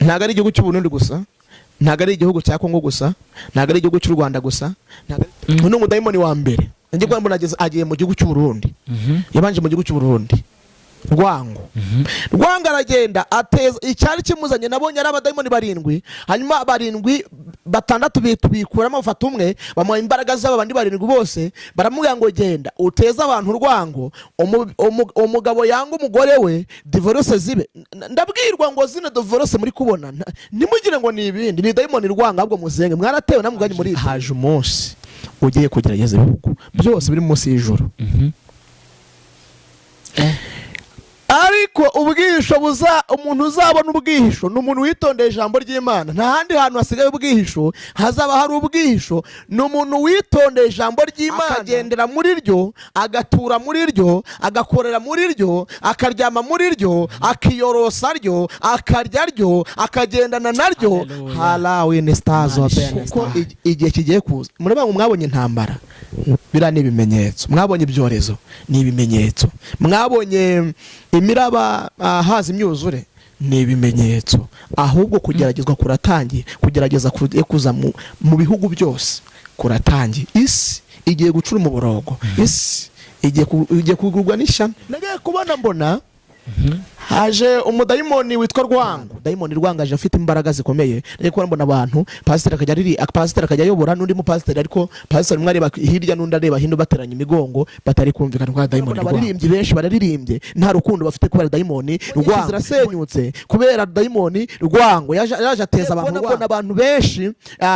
ntago ari igihugu cy'u Burundi gusa, ntago ari igihugu cya Kongo gusa, ntago ari igihugu cy'u Rwanda gusa, uno mudayimoni wa mbere njye kwa mbona agiye mu gihugu cy'u Burundi. Yabanje mu gihugu cy'u Burundi Rwango. Rwango aragenda ateza icyari kimuzanye, nabonye ari abadayimoni 7, hanyuma 7 batandatu bikuramo bafata umwe bamuha imbaraga z'aba bandi 7 bose, baramubwira ngo genda uteza abantu Rwango, umugabo yanga umugore we, divorce zibe. Ndabwirwa ngo zina divorce muri kubona nimugire ngo ni ibindi, ni dayimoni Rwango, ahubwo muzenge mwaratewe namuganye muri haje umunsi ugiye kugerageza ibihugu byose biri munsi y'ijoro. Ariko ubwihisho umuntu uzabona ubwihisho ni umuntu witondeye ijambo ry'Imana. Nta handi hantu hasigaye ubwihisho, hazaba hari ubwihisho. Ni umuntu witondeye ijambo ry'Imana, akagendera muri ryo, agatura muri ryo, agakorera muri ryo, akaryama muri ryo, akiyorosa ryo, akarya ryo, akagendana naryo. Halawe ni stars of Ben. Kuko igihe kigiye kuza, murabanga mwabonye intambara, bira ni ibimenyetso. Mwabonye ibyorezo, ni ibimenyetso. Mwabonye imiraba haza imyuzure, ni ibimenyetso. Ahubwo kugeragezwa kuratangiye, kugerageza kuza mu bihugu byose kuratangiye. Isi igiye gucura mu borogo, isi igiye kugurwa n'ishyano. Nagiye kubona mbona haje umudayimoni witwa Rwango. Dayimoni Rwango aje afite imbaraga zikomeye. Nagiye kubona mbona abantu, pasiteri akajya ayobora n'undi mupasiteri, ariko pasiteri umwe areba hirya n'undi areba hino, bateranya imigongo, batari kumvikana kwa dayimoni Rwango. Abaririmbyi benshi bararirimbye nta rukundo bafite kubera dayimoni Rwango. Zirasenyutse kubera dayimoni Rwango yaje ateza abantu. Mbona abantu benshi,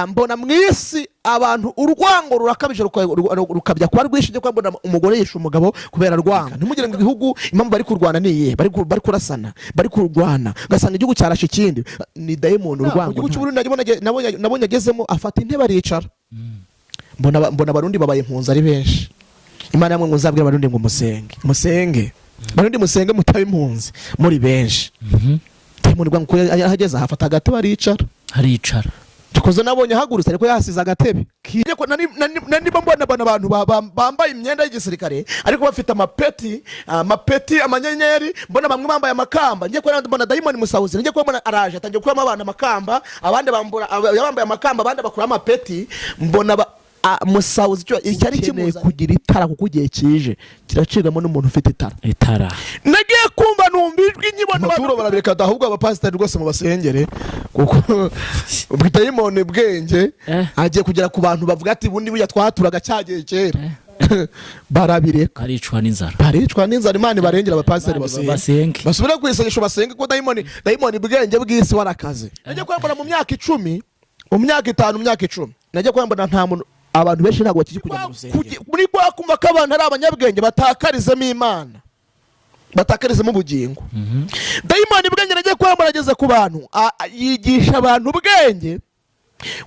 mbona mwisi abantu urwango rurakabije rukabya kwa rwishije, kwa mbona umugore yisha umugabo kubera Rwango. Ntimugire ngo ibihugu impamvu bari kurwana niye, bari kurasana, bari kurwana, gasanga igihugu cyarashe ikindi, ni dayimoni Rwango. Igihugu cy'u Burundi nabonye agezemo afata intebe aricara. Mbona Abarundi babaye impunzi ari benshi. Imana yamwe ngo nzabwira Abarundi ngo musenge Barundi musenge mutabe impunzi muri benshi. Dayimoni Rwango yahageze afata agatebe aricara. Tukoze nabonye hagurutse ariko yasiza agatebe. Kije ko nani mbona abantu bambaye imyenda y'igisirikare ariko bafite amapeti amanyenyeri, mbona bamwe bambaye amakamba. Ngiye ko mbona dayimoni musawuzi, ngiye ko mbona araje atangiye kurama abana amakamba, abandi bambaye amakamba, abandi bakura amapeti. Mbona musawuzi cyo icyari kimuza kugira itara, kuko giye kije kiracigamo n'umuntu ufite itara. Nagiye kumva numva ijwi nyibona baturo barabireka, ahubwo abapasiteri rwose mu basengere, kuko ubwitayimoni bwenge agiye kugera ku bantu bavuga ati bundi buya twaturaga cyagiye kera. Barabireka, baricwa n'inzara. Imana barengera abapasiteri basenge, basubira kwisengesho basenge, ko dayimoni bwenge bw'isi warakaze. Nagiye kwambara mu myaka 10, mu myaka 5, mu myaka 10 nagiye kwambara nta muntu, abantu benshi ntabwo bakije kujya mu rusengero. Muri kwa kumva ko abantu ari abanyabwenge batakarizemo Imana, batakarizemo ubugingo. Dayimoni bwenge nagiye kwambara ageze ku bantu, yigisha abantu ubwenge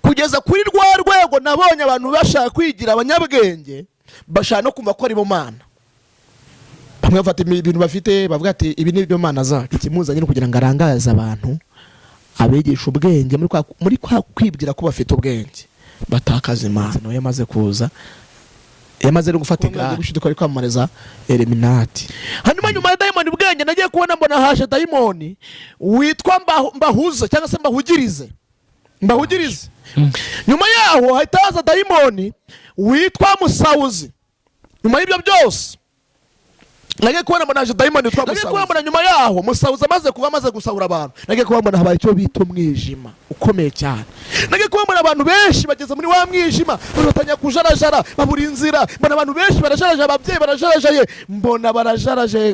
kugeza kuri rwa rwego nabonye abantu bashaka kwigira abanyabwenge, bashaka no kumva ko ari bo Mana. Bamwe bafata ibintu bafite bavuga ati ibi ni byo Mana zacu. Ikimuzanye no kugira ngo arangaze abantu, abigisha ubwenge muri kwa kwibwira ko bafite ubwenge, batakaza Imana. No yamaze kuza, yamaze no gufata igare gushidika ari kwamamariza Eliminati. Hanyuma nyuma ya dayimoni bwenge nagiye kubona mbona haje dayimoni witwa Mbahuza cyangwa se Mbahugirize. Nyuma yaho hahita haza dayimoni witwa Musawuzi. Nyuma y'ibyo byose nagiye kubona mbona haje dayimoni witwa Musawuzi. Nagiye kubona nyuma yaho Musawuzi amaze gusahura abantu, nagiye kubona habaye icyo bita umwijima ukomeye cyane. Nagiye kubona abantu benshi bageze muri wa mwijima, batanya kujarajara, babura inzira. Mbona abantu benshi barajaraje, ababyeyi barajaraje, mbona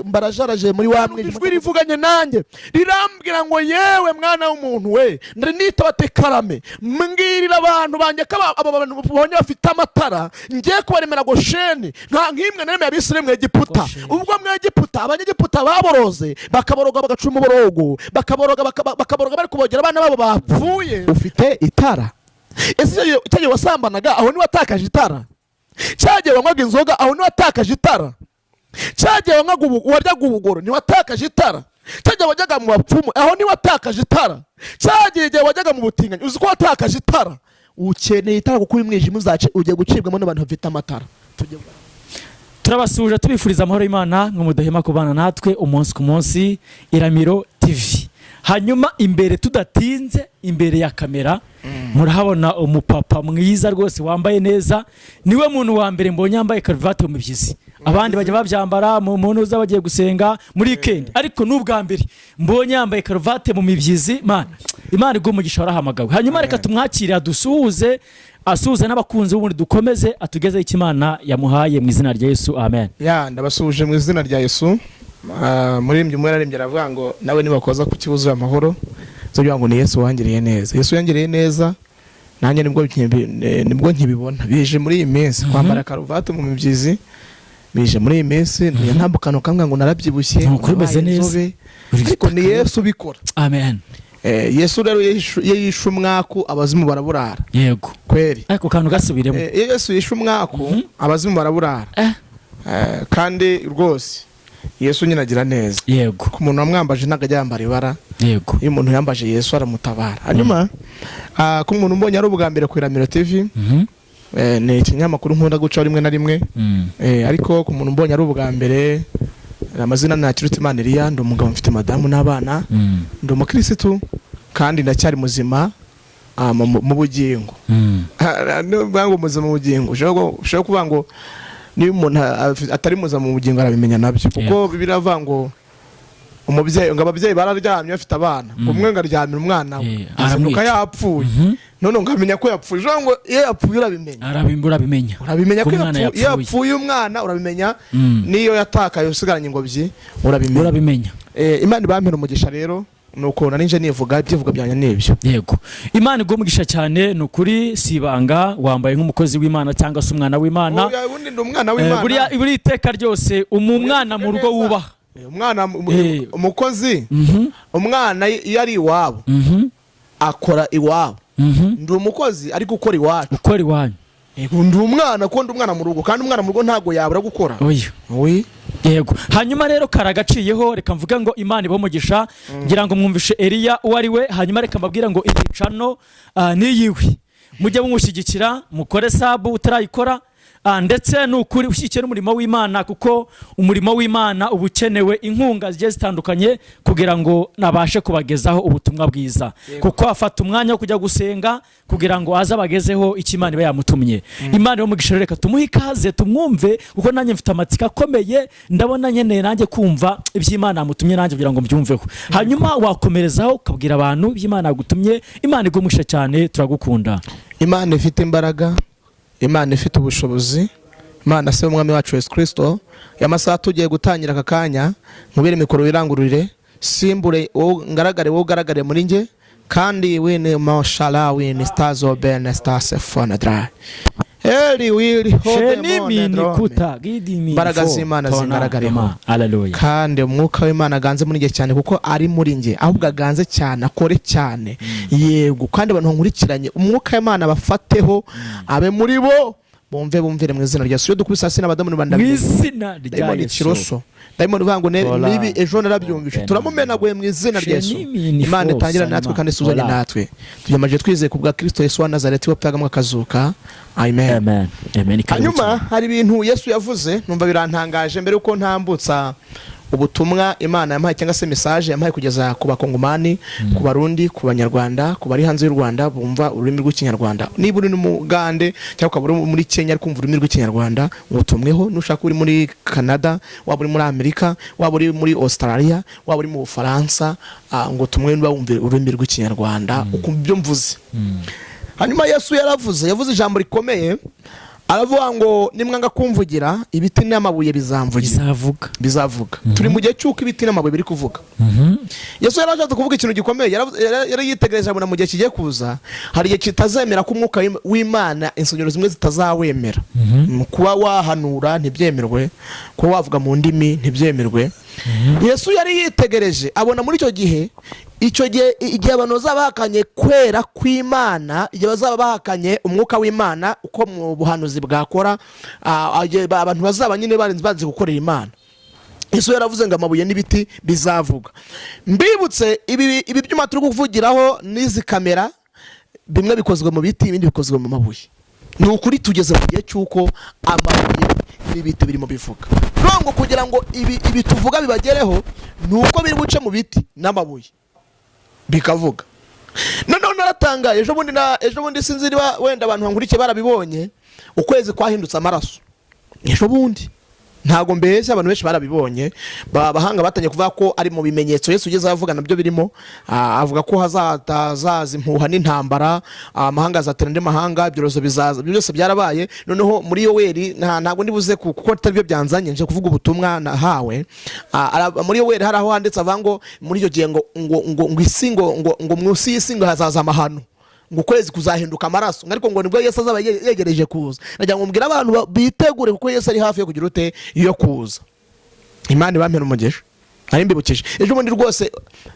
barajaraje muri wa mwijima. Ijwi rivuganye nanjye rirambwira ngo yewe mwana w'umuntu we, ndari nitaba Karame, mbwirira abantu banjye ko aba bantu bonye bafite amatara, ngiye kubaremera Gosheni nk'imwe naremeye Abisirayeli mu Egiputa. Ubwo mu Egiputa abanyegiputa baboroze, bakaboroga bagacuma uborogo, bakaboroga bari kubogera abana babo bapfuye. Ufite itara. Ese cyagiye wasambanaga, aho ni watakaje itara. Cyagiye wanywaga inzoga, aho ni watakaje itara. Cyagiye waryaga ubugoro, ni watakaje itara. Cyagiye wajyaga mu bapfumu, aho ni watakaje itara. Cyagiye wajyaga mu butinganyi, uzi ko watakaje itara. Ukeneye itara kuko umwijima ugiye gucibwamo n'abantu bafite amatara. Turabasuje tubifuriza amahoro y'Imana, ngo mudahema kubana natwe umunsi ku munsi. Iramiro TV. hanyuma imbere tudatinze imbere ya kamera murahabona umupapa mwiza rwose wambaye neza, niwe muntu wa mbere mbonye yambaye karuvati mu mibyizi. Abandi bajya babyambara mu muntu uza bagiye gusenga muri weekend, ariko n'ubwa mbere mbonye yambaye karuvati mu mibyizi. Imana iguha umugisha warahamagawe. Hanyuma reka tumwakire adusuhuze, asuhuze n'abakunzi b'ubundi dukomeze atugezeho icyo Imana yamuhaye mu izina rya Yesu, amen. Ndabasuhuje mu izina rya Yesu. Muririmbyi umwe yararimbye aravuga ngo nawe nibakoza ku kibuzo amahoro zogira ngo ni Yesu wangiriye neza. Yesu yangiriye neza, nanjye nibwo nkibibona. Bije muri iyi minsi kwambara karuvati mu mibyizi, bije muri iyi minsi ntambukano kambwa ngo narabyibushye nkurimeze neza, ariko ni Yesu bikora, amen. Yesu rero yishe umwaku abazimu baraburara. Yego kweri, ariko kantu gasubiremo. Yesu yishe umwaku abazimu baraburara. Kandi rwose Yesu nyine agira neza. Yego, ku muntu wamwambaje ntago ajya yambara ibara. Yego, iyo umuntu yambaje Yesu aramutabara. Hanyuma ku muntu mbonye ari ubwa mbere ku Iramiro TV, ni ikinyamakuru nkunda guca rimwe na rimwe, ariko ku muntu mbonye ari ubwa mbere, amazina ni Hakirutimana Elia, ndi umugabo mfite madamu n'abana, ndi umukirisitu kandi ndacyari muzima mu bugingo. N'ubwango muzima mu bugingo ushobora kuvuga ngo niba umuntu atari muzima mu bugingo arabimenya nabyo, kuko biravuga ngo umubyeyi ngo ababyeyi bararyamye bafite abana, umwe ngo aryamira umwana azamuka yapfuye, none ngamenya ko yapfuye. ngo iyo yapfuye urabimenya ko yapfuye umwana, urabimenya niyo yatakaye usigaranye ingobyi urabimenya. Imana ibampera umugisha rero, nuko narinje nivuga ibyivuga byanya n'ibyo. Yego, Imana iguha umugisha cyane. Nukuri sibanga wambaye nk'umukozi w'Imana cyangwa se umwana w'Imana. Ubundi ndi umwana w'Imana. Buri iteka ryose umwana mu rugo wubaha. Umwana umukozi, umwana iyo ari iwabo akora iwabo. Ndi umukozi ariko ukora iwacu. Ukora iwanyu. Ndi umwana ko ndi umwana mu rugo, kandi umwana mu rugo ntago yabura gukora. Oui. Yego, hanyuma rero karagaciyeho, reka mvuga ngo Imana ibamugisha, ngira ngo mwumvishe Elia uwo ari we. Hanyuma reka mbabwira ngo iyi channel niyiwe, mujye mumushyigikira, mukore sabu utarayikora, ndetse n'ukuri ushyigikira umurimo w'Imana, kuko umurimo w'Imana uba ukenewe inkunga zigiye zitandukanye kugira ngo nabashe kubagezaho ubutumwa bwiza. Kuko afata umwanya wo kujya gusenga kugira ngo azabagezeho icyo Imana iba yamutumye. Imana y'umugisha, reka tumuhe ikaze tumwumve, kuko nanjye mfite amatsiko akomeye, ndabona nkeneye nanjye kumva iby'Imana yamutumye nanjye kugira ngo mbyumveho. Hanyuma wakomerezaho ukabwira abantu iby'Imana yagutumye. Imana igumisha cyane, turagukunda. Imana ifite imbaraga, Imana ifite ubushobozi, Imana se umwami wacu Yesu Kristo. Yamasaha tugiye gutangira aka kanya, mubere mikoro wirangururire, simbure wowe ngaragare, wowe ugaragare muri nge, kandi wene mashallah wene stars oben stars fona dry Heli wili imbaraga z'Imana zingaragareho, kandi umwuka w'Imana aganze muri nge cyane, kuko ari muri nge, ahubwo aganze cyane, akore cyane. Yego, kandi abantu nkurikiranye umwuka w'Imana bafateho, abe muri bo, bumvire mu izina rya Yesu. Iyo dukubise hasi n'abadamu mu izina rya Yesu, Diamond vango nibi ejo narabyumvishe, turamumenaguye mu izina rya Yesu. Imana itangira natwe kandi isuzanye natwe, tuyamaje twizeye kubwa Kristo Yesu wa Nazareti wapfaga mwakazuka. Amen. Hanyuma hari ibintu Yesu yavuze numva birantangaje, mbere uko ntambutsa ubutumwa Imana yampaye cyangwa se message yampaye kugeza ku bakongomani, ku barundi, ku banyarwanda, ku bari hanze y'u Rwanda bumva ururimi rw'ikinyarwanda. Niba uri mu Uganda cyangwa ukaba uri muri Kenya ariko kumva ururimi rw'ikinyarwanda, ubutumweho. Nushaka uri muri Canada, waba uri muri Amerika, waba uri muri Australia, waba uri mu Bufaransa, ngo tumwe niba wumva ururimi rw'ikinyarwanda ukumva ibyo mvuze. Hanyuma Yesu yavuze ijambo rikomeye, aravuga ngo nimwanga kumvugira, ibiti n'amabuye bizavuga. Turi mu gihe cy'uko ibiti n'amabuye biri kuvuga. Yesu yarashatse kuvuga ikintu gikomeye, yari yitegereje abona mu gihe kigiye kuza, hari igihe kitazemera ko umwuka w'Imana insengero zimwe zitazawemera. Kuba wahanura ntibyemerwe, kuba wavuga mu ndimi ntibyemerwe. Yesu yari yitegereje abona muri icyo gihe igihe abantu bazaba bahakanye kwera kw'Imana, igihe bazaba bahakanye umwuka w'Imana uko mu buhanuzi bwakora, abantu bazaba nyine bazi gukorera Imana. Yesu yaravuze ngo amabuye n'ibiti bizavuga. Mbibutse ibi byuma turi kuvugiraho n'izi kamera, bimwe bikozwe mu biti, ibindi bikozwe mu mabuye. Ni ukuri tugeze mu gihe cy'uko amabuye n'ibiti birimo bivuga. Kugira ngo ibi tuvuga bibagereho, nuko biri buce mu biti n'amabuye. bikavuga. Noneho naratangaye ejo bundi sinzi niba wenda abantu bankurikiye barabibonye, ukwezi kwahindutse amaraso ejo bundi, ntago mbeshya abantu benshi barabibonye. Abahanga batanye kuvuga ko ari mu bimenyetso Yesu ugeze avuga nabyo birimo, avuga ko hazaza impuha n'intambara, amahanga azatera andi mahanga, ibyorezo bizaza, byose byarabaye. Noneho muri Yoweri ntago ndibuze kuko atari byo byanzanye, nje kuvuga ubutumwa nahawe. Muri Yoweri hari aho handitse avango muri iyo gihe ngo isi ngo mwusi y'isi ngo hazaza amahano, ngo ukwezi kuzahinduka amaraso, ariko ngo nibwo Yesu azaba yegereje kuza. Nagira ngo mbwira abantu bitegure kuko Yesu ari hafi yo kugira ute iyo kuza. Imana ibampera umugisha. Ari mbibukije ejo bundi rwose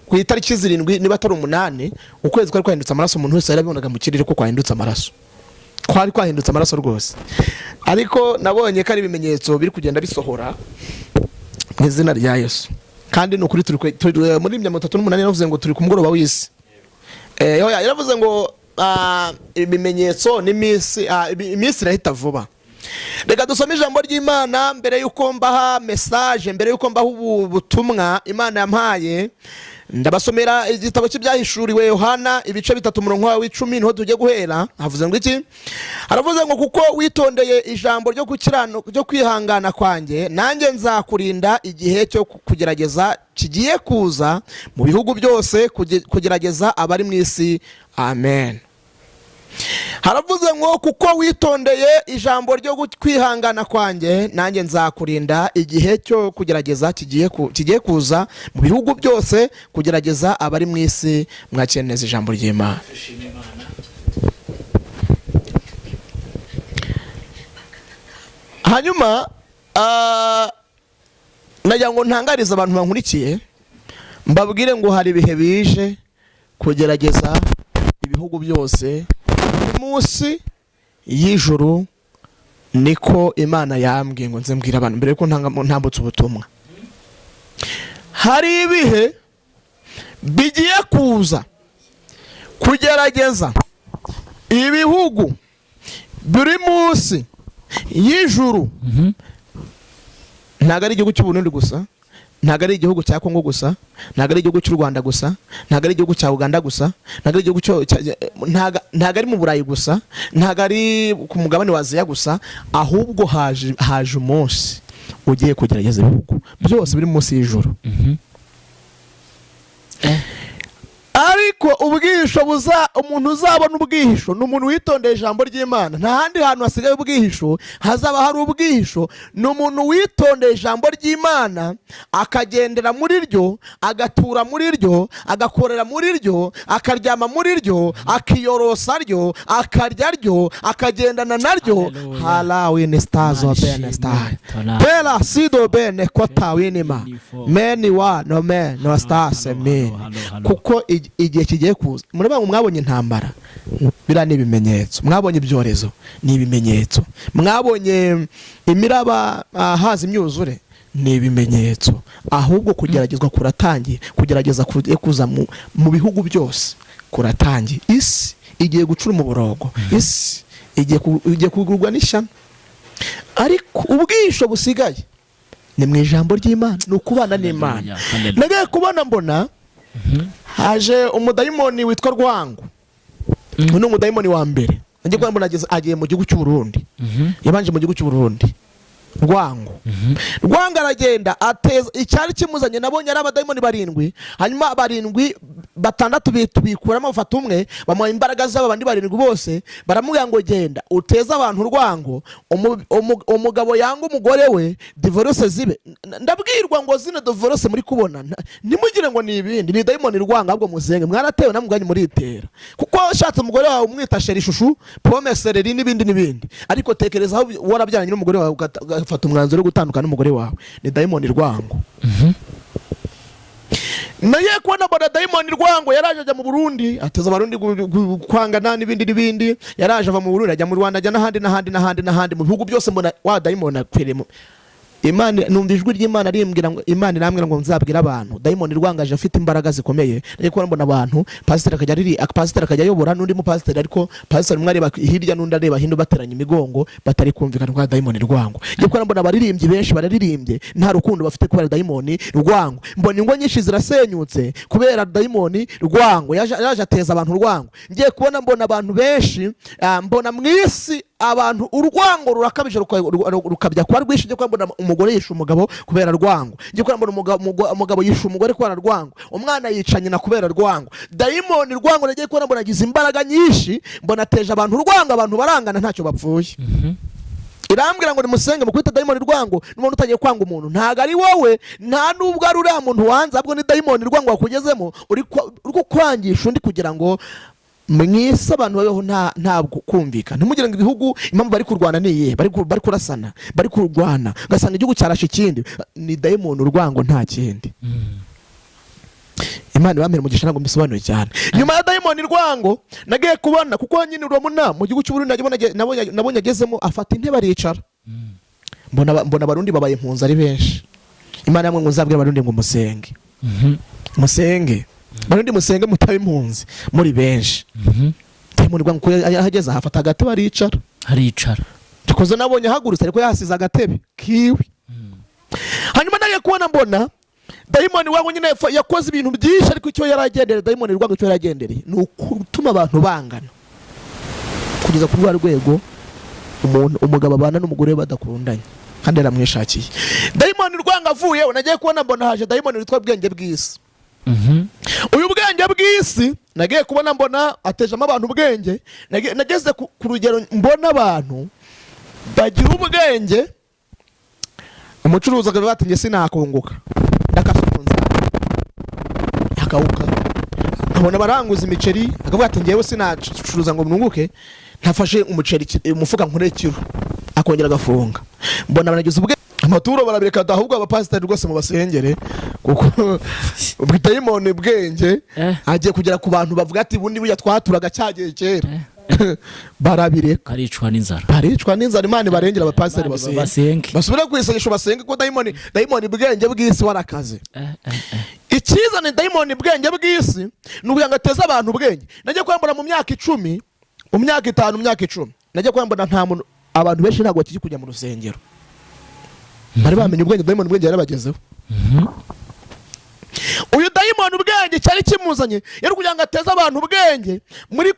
ku itariki 7 niba atari 8 ukwezi kwari kwahindutse amaraso, umuntu wese yarabibonaga mu kirere ko kwahindutse amaraso, kwari kwahindutse amaraso rwose. Ariko nabonye ko ari ibimenyetso biri kugenda bisohora mu izina rya Yesu, kandi no kuri turi muri 38 yavuze ngo turi ku mugoroba w'isi. Yaravuze ngo ibimenyetso n'iminsi, iminsi irahita vuba. Reka dusome ijambo ry'Imana mbere yuko mbaha message, mbere yuko mbaha ubutumwa Imana yampaye. Ndabasomera igitabo cy'ibyahishuriwe Yohana ibice 3 umurongo wa 10 niho tujye guhera. Havuze ngo iki? Haravuze ngo kuko witondeye ijambo ryo gukiranuka ryo kwihangana kwanjye, nanjye nzakurinda igihe cyo kugerageza kigiye kuza mu bihugu byose, kugerageza abari mu isi. Amen. Haravuze ngo kuko witondeye ijambo ryo kwihangana kwanjye, nanjye nzakurinda igihe cyo kugerageza kigiye kuza mu bihugu byose, kugerageza abari mu isi. Mwakire neza ijambo ry'Imana. Hanyuma nagira ngo ntangarize abantu bankurikiye, mbabwire ngo hari ibihe bije kugerageza ibihugu byose munsi y'ijuru. Niko Imana yambwiye ngo nze mbwira abantu mbere yuko ntambutse ubutumwa. Hari ibihe bigiye kuza kugerageza ibihugu biri munsi y'ijuru. Ntago ari igihugu cy'u Burundi gusa, ntago ari igihugu cya Kongo gusa, ntago ari igihugu cy'u Rwanda gusa, ntago ari igihugu cya Uganda gusa, ntago ari igihugu ntago ari mu Burayi gusa, ntago ari ku mugabane wa Aziya gusa, ahubwo haje umunsi ugiye kugerageza ibihugu byose biri munsi y'ijuru. Ariko ubwihisho umuntu uzabona ubwihisho ni umuntu witondeye ijambo ry'Imana. Nta handi hantu hasigaye ubwihisho, hazaba hari ubwihisho. Ni umuntu witondeye ijambo ry'Imana, akagendera muri ryo, agatura muri ryo, agakorera muri ryo, akaryama muri ryo, akiyorosa ryo, akarya ryo, akagendana naryo. Halawini stazo bene star pela sido bene kota winima meni wa no me no stase me. Kuko igihe kigiye kuza, mureba ngo mwabonye intambara, bira ni ibimenyetso. Mwabonye ibyorezo, ni ibimenyetso. Mwabonye imiraba, haza imyuzure, ni ibimenyetso. Ahubwo kugeragezwa kuratangiye, kugerageza kuza mu bihugu byose kuratangiye. Isi igiye gucura mu borogo, isi igiye kugurwa n'ishyano. Ariko ubwisho busigaye ni mu ijambo ry'Imana, ni ukubana n'Imana. Nagaye kubona mbona haje umudayimoni witwa Rwango. Ni umudayimoni wa mbere. Ngiye kubona mbona agiye mu gihugu cy'u Burundi. Yabanje mu gihugu cy'u Burundi. Rwango aragenda ateza icyari kimuzanye. Nabonye ari abadayimoni 7, hanyuma 7 batandatu bikuramo bafata umwe, bamuha imbaraga z'aba bandi 7 bose, baramubwira ngo genda uteza abantu urwango, umugabo yanga umugore we, divorce zibe. Ndabwirwa ngo zino divorce muri kubona nimugire ngo ni ibindi, ni dayimoni Rwango. Ahubwo muzenge mwaratewe namuganye muri itera, kuko washatse umugore wawe umwita sheri shushu, pomme sereri n'ibindi. Ariko tekereza aho warabyaranye n'umugore wawe ugafata umwanzuro wo gutandukana n'umugore wawe, ni dayimoni Rwango. Naye kubona bada dayimoni Rwango yaraje ajya mu Burundi, ateza abarundi kwangana n'ibindi. Yaraje ava mu Burundi ajya mu Rwanda, ajya n'ahandi mu bihugu byose. Mbona wa dayimoni akwiremo Imana numva ijwi ry'Imana rimbwira ngo Imana irambwira ngo nzabwira abantu dayimoni rwangaje afite imbaraga zikomeye. Ariko mbona abantu pastor akajya ayobora n'undi mu pastor, ariko pastor umwe areba hirya n'undi areba hino bateranya imigongo batari kumvikana kwa dayimoni rwango. Ariko mbona abaririmbyi benshi bararirimbye nta rukundo bafite kubera dayimoni rwango. Mbona ingo nyinshi zirasenyutse kubera dayimoni rwango yaje ateza abantu rwango. Ngiye kubona mbona abantu benshi mbona mwisi abantu urwango rurakabije rukabya kwa rwishi. Ngiye kubona umugore yisha umugabo kubera rwango. Ngiye kubona umugabo yisha umugore kubera rwango. Umwana yicanye na kubera rwango. Dayimoni rwango nagiye kubona mbona agize imbaraga nyinshi, mbona ateje abantu rwango, abantu barangana ntacyo bapfuye. Irambwira ngo nimusenge mu kwita dayimoni rwango. N'umuntu utagiye kwanga umuntu ntago ari wowe, nta nubwo ari uriya muntu wanze, ahubwo ni dayimoni rwango wakugezemo uri kwangisha undi kugira ngo mwese abantu babeho nta kumvikana. Ntimugire ngo ibihugu impamvu bari kurwana niye, bari kurasana, bari kurwana gasanga igihugu cyarashe ikindi, ni dayimoni urwango nta kindi. Imana ibamere umugisha ntabwo mbisobanuye cyane. Nyuma ya dayimoni rwango nagiye kubona, kuko nyine urabona mu gihugu cy'u Burundi nabonye agezemo afata intebe aricara. Mbona abarundi babaye impunzi ari benshi. Imana yamwe ngo nzabwira abarundi ngo musenge. Musenge barundi musenge mutabe impunzi muri benshi. Dayimoni rwango yahageze afata agatebe aricara. Tukoze nabonye ahagurutse ariko yasize agatebe kiwe. Hanyuma nagiye kubona mbona dayimoni wangu nyine yakoze ibintu byinshi, ariko icyo yaragendereye dayimoni rwango icyo yaragendereye ni ukutuma abantu bangana kugeza ku rwego umugabo abana n'umugore badakundanye kandi yaramwishakiye. Dayimoni rwango avuye nagiye kubona mbona haje dayimoni witwa ubwenge bw'isi. Uyu bwenge bw'isi nagiye kubona mbona atejemo abantu ubwenge. Nageze ku rugero mbona abantu bagira ubwenge, umucuruzi akavuga ati nge sinakunguka ndakafunza akawuka. Abona baranguza imiceri akavuga ati ngewe sinacuruza ngo mnunguke, ntafashe umuceri umufuka nkure kiro akongera agafunga. Mbona banagize ubwe amaturo barabireka ahubwo abapasiteri rwose mu basengere, kuko dayimoni bwenge agiye kugera ku bantu bavuga ati bundi burya twaturaga cyagiye kera. Barabireka baricwa n'inzara. Imana barengera abapasiteri basenge basubira kwisengesho basenge, ko dayimoni bwenge bw'isi warakaze. Ikizane dayimoni bwenge bw'isi nukugira ngo ateze abantu ubwenge. Nagiye kwambura mu myaka 10, mu myaka 5, mu myaka 10 nagiye kwambura nta muntu, abantu benshi ntabwo bakijya kujya mu rusengero. Bari bamenye ubwenge dayimoni bwenge yarabagezeho. Uyu dayimoni ubwenge cyari kimuzanye yari kugira ngo ateze abantu ubwenge muri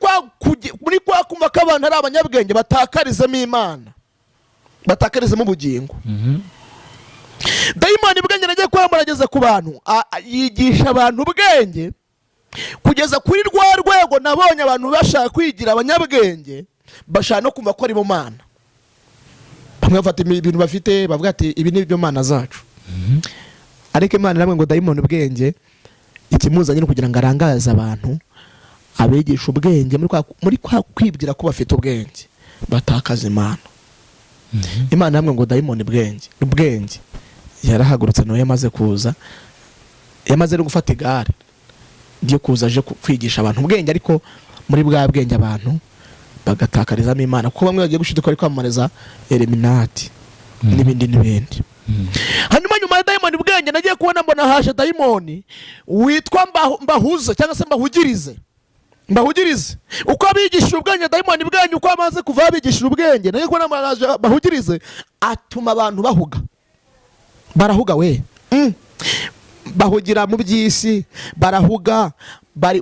kwa kumva ko abantu ari abanyabwenge batakarizemo Imana, batakarizemo ubugingo. Dayimoni bwenge nagiye kwambara ageze ku bantu yigisha abantu ubwenge kugeza kuri rwa rwego nabonye abantu bashaka kwigira abanyabwenge, bashaka no kumva ko ari bo Mana. Bamwe bafata ibintu bafite bavuga ati ibi ni byo Mana zacu. Ariko Imana namwe ngo dayimoni ubwenge ikimuzanye no kugira ngo arangaze abantu, abegisha ubwenge muri kwa kwibwira ko bafite ubwenge batakaza Imana. Imana namwe ngo dayimoni ubwenge yarahagurutse nawe yamaze kuza, yamaze no gufata igare ryo kuza aje kwigisha abantu ubwenge, ariko muri bwa bwenge abantu bagatakarizamo Imana, kuko bamwe bagiye gushidika ari kwamamariza Illuminati n'ibindi. Hanyuma nyuma ya dayimoni bwenge nagiye kubona mbona haje dayimoni witwa mbahuza cyangwa se mbahugirize. Uko abigisha ubwenge dayimoni bwenge uko amaze kuva abigisha ubwenge nagiye kubona haje mbahugirize, atuma abantu barahuga we. Bahugira mu by'isi barahuga,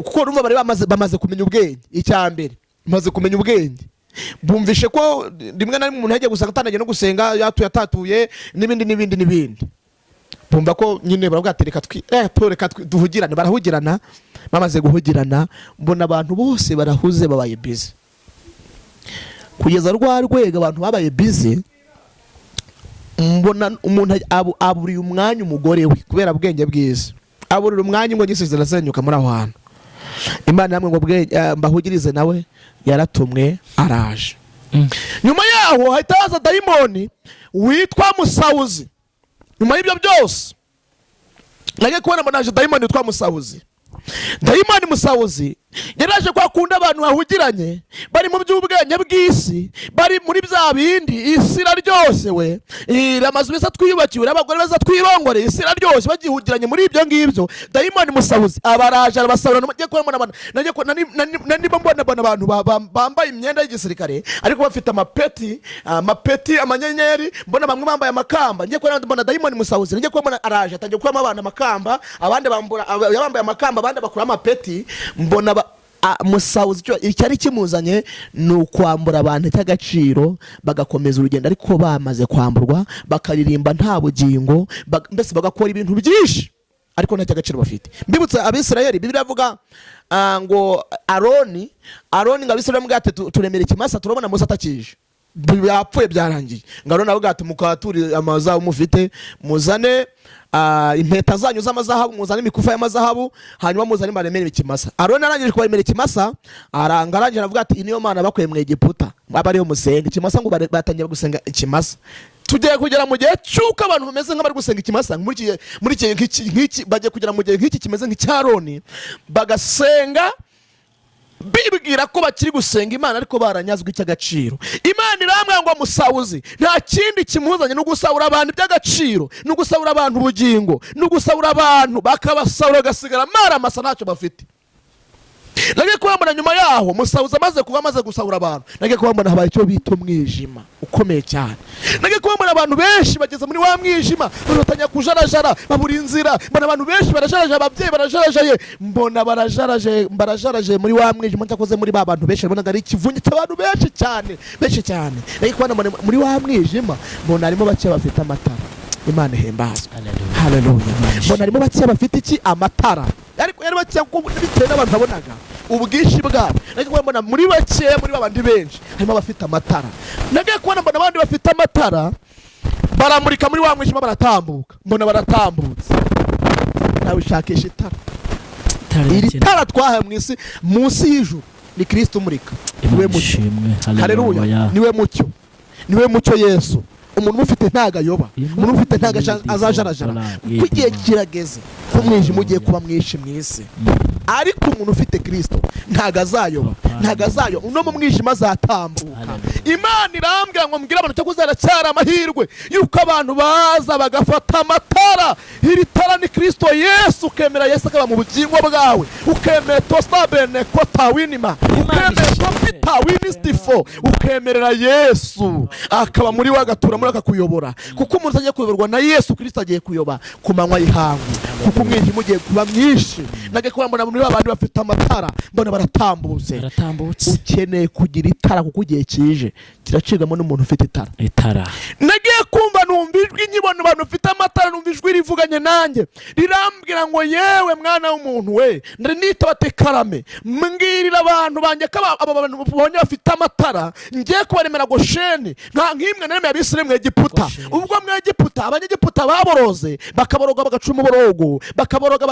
kuko urumva bari bamaze kumenya ubwenge. Icyambere maze kumenya ubwenge, bumvishe ko rimwe na rimwe umuntu yagiye gusa atangiye no gusenga yatatuye n'ibindi. Bumva ko nyine baravuga ati reka duhugirane. Barahugirana, bamaze guhugirana mbona abantu bose barahuze babaye busy. Kugeza rwa rwego abantu babaye busy, mbona umuntu aburiye umwanya umugore we kubera bwenge bwiza. Aburira umwanya ngo gisize zirasenyuka muri aho hantu. Imana namwe ngo mbahugirize nawe yaratumwe araje. Nyuma yaho hahita haza dayimoni witwa Musawuzi. Nyuma y'ibyo byose nagiye kubona mbona haje dayimoni witwa Musawuzi. Dayimoni Musawuzi yaraje kwa kundi abantu bahugiranye bari mu by'ubwenge bw'isi, bari muri bya bindi isi iraryose we, amazu meza twiyubakiwe n'abagore beza twirongoreye, isi iraryose, bagihugiranye muri ibyo ngibyo. Dayimoni musahuzi abaraje arabasahura. Niba mbona abantu bambaye imyenda y'igisirikare ariko bafite amapeti amanyenyeri, mbona bamwe bambaye amakamba, ngiye kubona mbona dayimoni musahuzi, ngiye kubona araje atangiye kuramo abantu amakamba, abandi bambaye amakamba, abandi bakura amapeti, mbona musahuzi icyari kimuzanye ni ukwambura abantu icy'agaciro, bagakomeza urugendo ariko bamaze kwamburwa, bakaririmba nta bugingo, mbese bagakora ibintu byinshi ariko nta cy'agaciro bafite. Mbibutse Abisirayeli, Bibiliya avuga ngo Aroni ngo Abisirayeli bwate turemera ikimasa, turabona Mose atakije, yapfuye byarangiye. Ngo Aroni avuga ati mukaturi amazahabu mufite, muzane impeta zanyu z'amazahabu, muzane imikufa y'amazahabu, hanyuma muzane baremere ikimasa. Aroni arangije kubaremera ikimasa, arangije aravuga ati niyo Mana bakuye mu Egiputa, aba ariyo musenga ikimasa. ngo batangira gusenga ikimasa. Tugiye kugera mu gihe cy'uko abantu bameze nk'abari gusenga ikimasa, muri iki bagiye kugera mu gihe nk'iki kimeze nk'icyaroni, bagasenga bibwira ko bakiri gusenga Imana ariko baranyazwe icy'agaciro. Imana irambwira ngo musahuzi nta kindi kimuzanye, no gusahura abantu iby'agaciro, no gusahura abantu ubugingo, no gusahura abantu bakabasahura bagasigara maramasa ntacyo bafite. Nagiye kubambona nyuma yaho musahuzi amaze gusahura abantu, nagiye kubambona habaye icyo bita umwijima ukomeye cyane. Nagiye kubambona abantu benshi bageze muri wa mwijima, batangiye kujarajara, babura inzira. Mbona abantu benshi barajaraje, ababyeyi barajaraje, mbona barajaraje muri wa mwijima, cyakoze muri ba bantu benshi mbona ari ikivunye cy'abantu benshi cyane. Nagiye kubona muri wa mwijima, mbona harimo bake bafite amatara. Imana ihembazwe, haleluya. Mbona harimo bake bafite iki? Amatara. Ariko yari bake bitewe n'abantu babonaga ubwinshi bwabo. Nagiye kubona muri bake, muri babandi benshi harimo abafite amatara. Nagiye kubona mbona abandi bafite amatara baramurika muri wa mwijima, baratambuka. Mbona baratambutse. Nawe ushakisha itara. Iri tara twahaye mu isi, munsi y'ijuru ni Kristo umurika. Niwe mucyo, haleluya. Niwe mucyo Yesu. Umuntu ufite ntaga yoba, umuntu ufite ntaga azajarajara. Kugiye kirageze kumwijima ugiye kuba mwinshi mwisi, ariko umuntu ufite Kristo ntaga azayoba, uno mu mwijima azatambuka. Imana irambwira ngo mbwira abantu cyo kuzara cyara amahirwe yuko abantu baza bagafata amatara. Iri tara ni Kristo Yesu, ukemera Yesu akaba mu bugingo bwawe, ukemera tostabene kota winima, ukemera kopita winistifo, ukemerera Yesu akaba muri wagatura muri akakuyobora. Kuko umuntu agiye kuyoborwa na Yesu Kristo agiye kuyoba ku manywa y'ihangu, kuko umwijima ugiye kuba mwinshi. Nagiye kubona muri babandi bafite amatara, mbona baratambutse. Ukeneye kugira itara kuko ugiye kije kiracigamo n'umuntu ufite itara. Nagiye kumva numva ijwi, nyibona abantu bafite amatara, numva ijwi rivuganye nanjye rirambwira ngo yewe mwana w'umuntu we, ndari nitaba Karame, mbwirira abantu banjye ko aba bantu babonye bafite amatara ngiye kubaremera Gosheni nk'imwe naremeye Abisirayeli mu Egiputa. Ubwo mu Egiputa Abanyegiputa baboroze, bakaboroga bagacuma uborogo, bakaboroga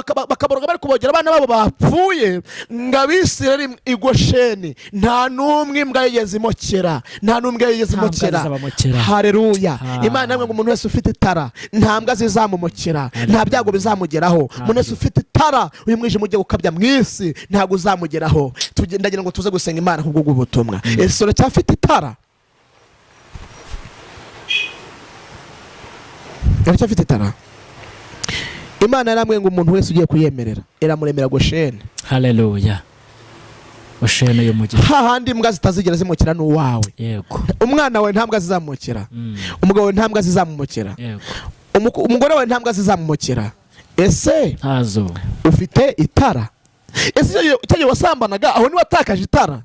bari kubogera abana babo bapfuye. Ngo Abisirayeli i Gosheni nta n'umwe imbwa yigeze imokera, haleluya. Imana namwe ngo umuntu wese ufite itara nta mbwa zizamumokera, nta byago bizamugeraho. Umuntu wese ufite itara, uyu mwijima ugiye gukabya mwisi ntago uzamugeraho. Ndagira ngo tuze gusenga Imana kubwo ubutumwa. Ese uracyafite itara? Uracyafite itara? Imana yaramwe ngo umuntu wese ugiye kuyemerera iramuremera Gosheni, haleluya. Gosheni yo mugihe hahandi imbwa zitazigera zimukira n'uwawe. Yego. Umwana wawe nta mbwa zizamukira, umugabo wawe nta mbwa zizamumukira, yego. Umugore wawe nta mbwa zizamumukira. Ese ntazo ufite itara? Ese cyagiye wasambanaga aho ni watakaje itara?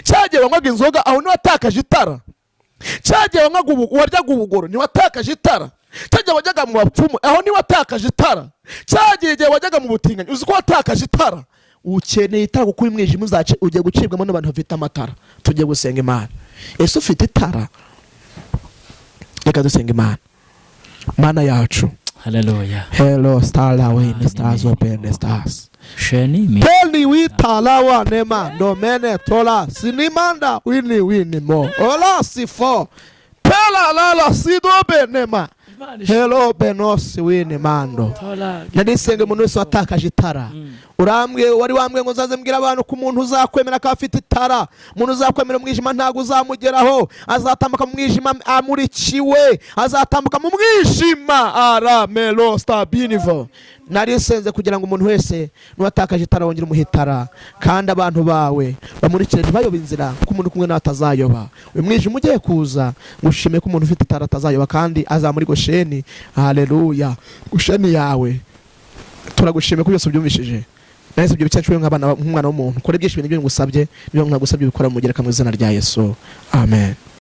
Cyagiye wanywaga inzoga aho ni watakaje itara? Cyagiye waryaga ubugoro ni watakaje itara? Cyagiye wajyaga mu bapfumu aho ni watakaje itara? Cyagiye wajyaga mu butinganyi uzi ko watakaje itara? Ukeneye itara kuko uyu mwijima ugiye gucibwamo n'abantu bafite amatara. Tugiye gusenga Imana. Ese ufite itara? Reka dusenga Imana. Mana yacu, haleluya. Hello star win stars open stars. Sheni mi. Tell we talawa nema domene tola sinimanda wini mo. Ola sifo. Pela lala sido benema. Hello benosi wine mando. Narisenge umuntu wese watakaje itara. Urambwe wari wambwe ngo nzaze mbwira abantu ko umuntu uzakwemera ko afite itara, umuntu uzakwemera umwijima ntago uzamugeraho, azatambuka mu mwijima amurikiwe, azatambuka mu mwijima aramelo stabinivo. Narisenze kugira ngo umuntu wese nuwatakaje itara wongere umuhitara, kandi abantu bawe bamurikire ntibayobe inzira ko umuntu kumwe n'atazayoba. Uyu mwijima ugiye kuza ngushime ko umuntu ufite itara atazayoba kandi azamuri Gosheni. Haleluya. Gosheni yawe turagushime ko byose byumvishije. Nahise ibyo bicyacu nk'abana nk'umwana w'umuntu. Kora ibyinshi ibintu byo ngusabye, byo nkagusabye bikora mu gereka mu izina rya Yesu. Amen.